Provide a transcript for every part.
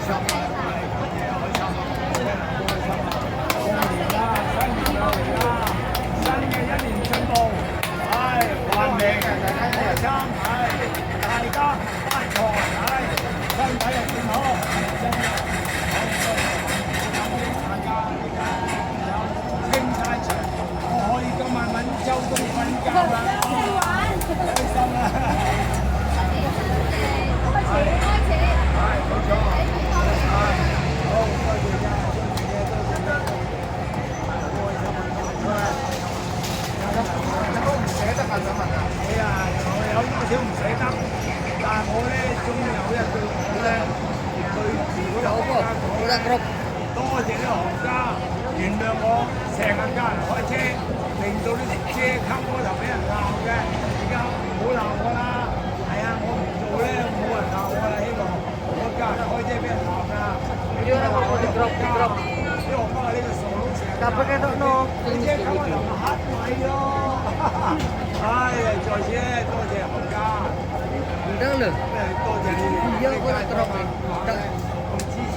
心啊，係嘢開心，真係好開心。過年啦，新年又嚟啦，新嘅一年進步，運命開心，大家發財，身體又健康，真係大家清晒場，我可以今晚揾周公瞓覺啦，開心啦！開始，係冇錯，係好多謝嘅，都唔捨得啊！想問啊，哎呀，我有少少唔捨得，但係我咧終於有一句話咧，對住嗰啲行家講咧，多謝啲行家原諒我成日教人開車，令到啲車溝嗰頭俾人鬧嘅，而家唔好鬧我啦。係啊，我唔做咧冇人鬧我啦，希望我教人開車俾人鬧㗎。你話我哋國家，啲學生係呢個傻佬成日鬧，啲車溝嗰頭咪黑米咯。唉，在此咧多謝行家，多謝你哋咁支持，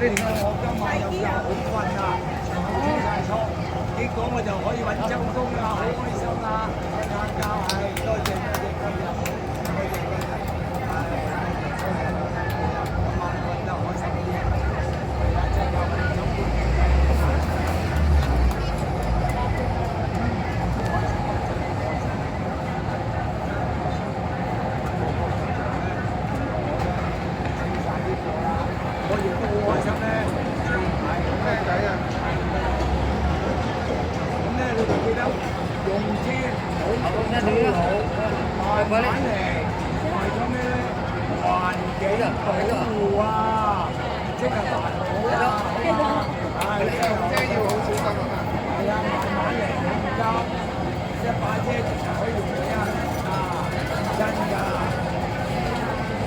令到我今晚有覺好瞓啊，全部清晒倉，結果我就可以揾周公啦，好開心啊！大家係多謝今日，多謝今日，今晚瞓得開心啲，係啊，真係有周公。我亦都好開心咧，係咩仔啊？咁咧，你記得用車好粗魯，慢慢嚟，為咗咩咧？環境保護啊，即係環保啊，係用車要好小心啊！係啊，慢慢嚟，唔急，一把車其實可以用幾啊？真㗎，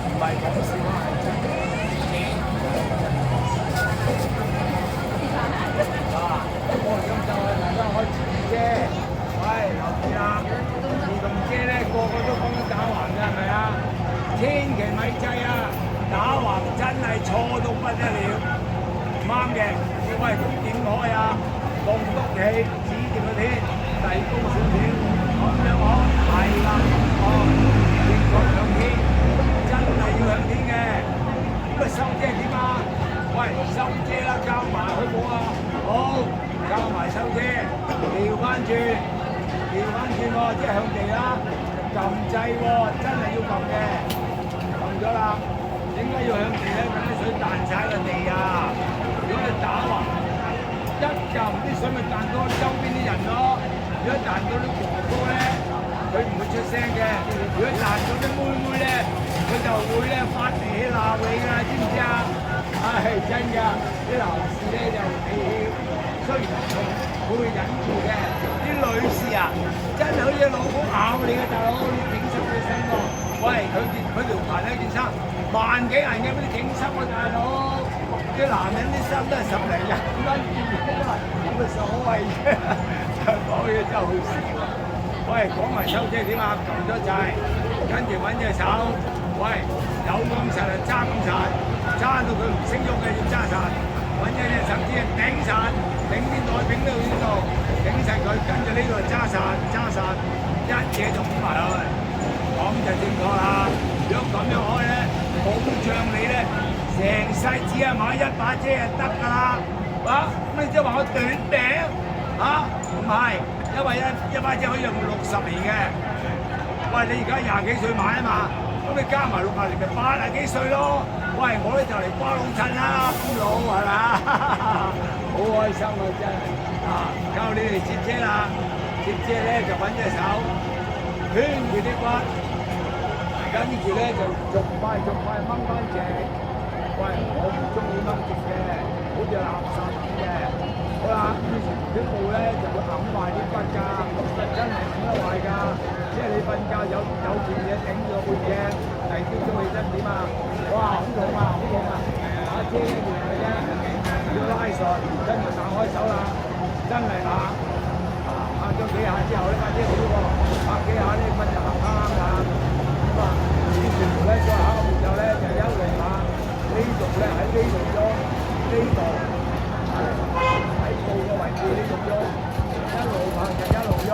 唔係講笑啊，係真嘅。我咁就係大家開自動車，喂，留意啦！自動車咧個個都講緊打橫㗎，係咪啊？千祈咪制啊！打橫真係錯到不得了，唔啱嘅。喂，咁點開啊？動篤起，指住個天，遞高少少，咁樣開，係啦，哦，應該向天，真係要向天嘅。咁啊收遮點啊？喂，收遮啦，交埋好唔好啊？好。交埋收車，調翻轉喎，即係向地啦，撳掣喎，真係要撳嘅，撳咗啦。點解要向地咧？等啲水彈晒個地啊！如果你打橫一撳，啲水咪彈到周邊啲人咯。如果彈到啲哥哥咧，佢唔會出聲嘅；如果彈到啲妹妹咧，佢就會咧發脾氣鬧你㗎，知唔知啊？係真㗎，啲男士咧就脾氣。雖然佢會忍住嘅，啲女士啊，真係好似老虎咬你嘅大佬，你整濕佢身喎。喂，佢條裙呢件衫萬幾銀嘅，俾你整濕喎大佬。啲男人啲衫都係10零日咁樣見嘅嘛，有乜所謂啫？講嘢真係好笑啊！喂，講埋收車點啊？撳咗掣，跟住揾隻手，喂，有咁實就揸咁實，揸到佢唔識喐嘅要揸實，揾隻手指頂實。頂邊度頂到邊度，頂實佢，跟住呢度揸實，一嘢就拱埋去，咁就正確啦。如果咁樣開咧，保障你咧，成世只係買一把遮就得㗎啦。咁你即係話我短命唔係，因為一把遮可以用60年嘅。喂，你而家20幾歲買啊嘛，咁你加埋60年咪80幾歲咯。喂，我咧就嚟瓜老襯啦，咁老係咪啊？好開心啊！真係靠你哋接車啦！接車咧就揾隻手圈住啲骨，跟住咧就逐塊掹翻直。喂，我唔中意掹直嘅，好似垃圾咁嘅。好啦，啲布咧就會揞壞啲骨㗎，真係揞得壞㗎。即係你瞓覺有件嘢頂住個背脊，第二朝早起身點啊？哇！好痛啊！把遮一樣嘅啫。要拉索，真係撐開手啦！真係拍咗幾下之後呢，把遮好喎，拍幾下呢，瞓就行啱㗎。咁啊，呢條咧再下個步驟咧就休息下，呢度咧喺呢度喐，呢度喺鋪嘅位置呢度喐，一路行就一路喐。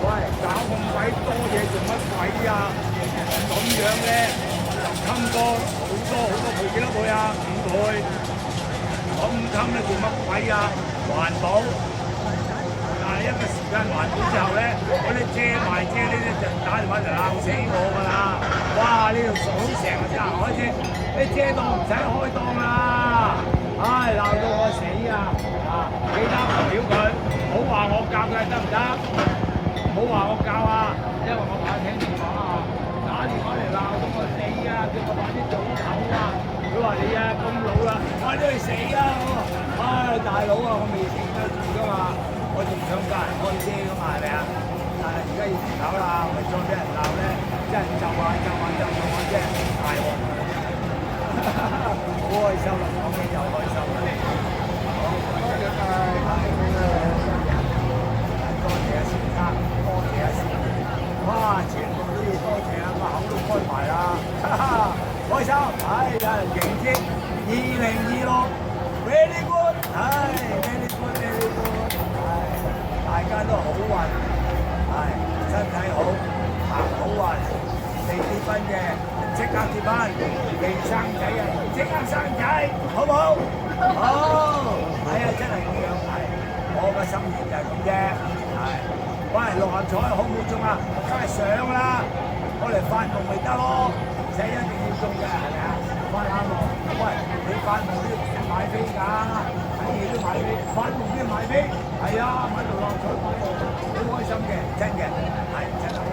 喂，搞咁鬼多嘢做乜鬼啊？咁樣咧，襟多好多倍幾多倍啊？5倍。咁襟咧做乜鬼啊？環保。但係一個時間環保之後咧，嗰啲遮賣遮呢啲就打電話就鬧死我㗎啦！哇！呢度爽成日真係開遮，啲遮檔唔使開檔啦！唉，鬧到我死啊！記得屌佢，唔好話我教佢得唔得？唔好話我教啊，因為我怕聽電話啊，打電話嚟鬧到我死啊！叫我快啲早唞啊！佢話你啊咁老啦，快啲去死啊！唉，大佬啊，我未死得住㗎嘛！我仲想教人開車㗎嘛，係咪啊？但係而家要考啦，咪再俾人鬧咧，真係就話啫，大鑊！好開心啦，講起就開心啦！好，多謝晒，多謝阿先生，多謝阿師傅，哇！全部都要多謝啊，個口都開埋啦，開心！唉，有人迎接2026，very good，唉 ，very good，very good。大家都好運，係身體好，行好運，未結婚嘅即刻結婚，未生仔嘅即刻生仔，好唔好？好，係啊，真係咁樣，係我嘅心願就係咁啫，係。喂，六合彩好唔好中啊？梗係上啦，我嚟發夢咪得咯，唔使一定要中嘅，係咪啊？發下夢，喂，你發夢都要買飛㗎。睇戲都買飛，發夢都要買飛，係啊，買到六合彩買到，好開心嘅，真嘅，係真係。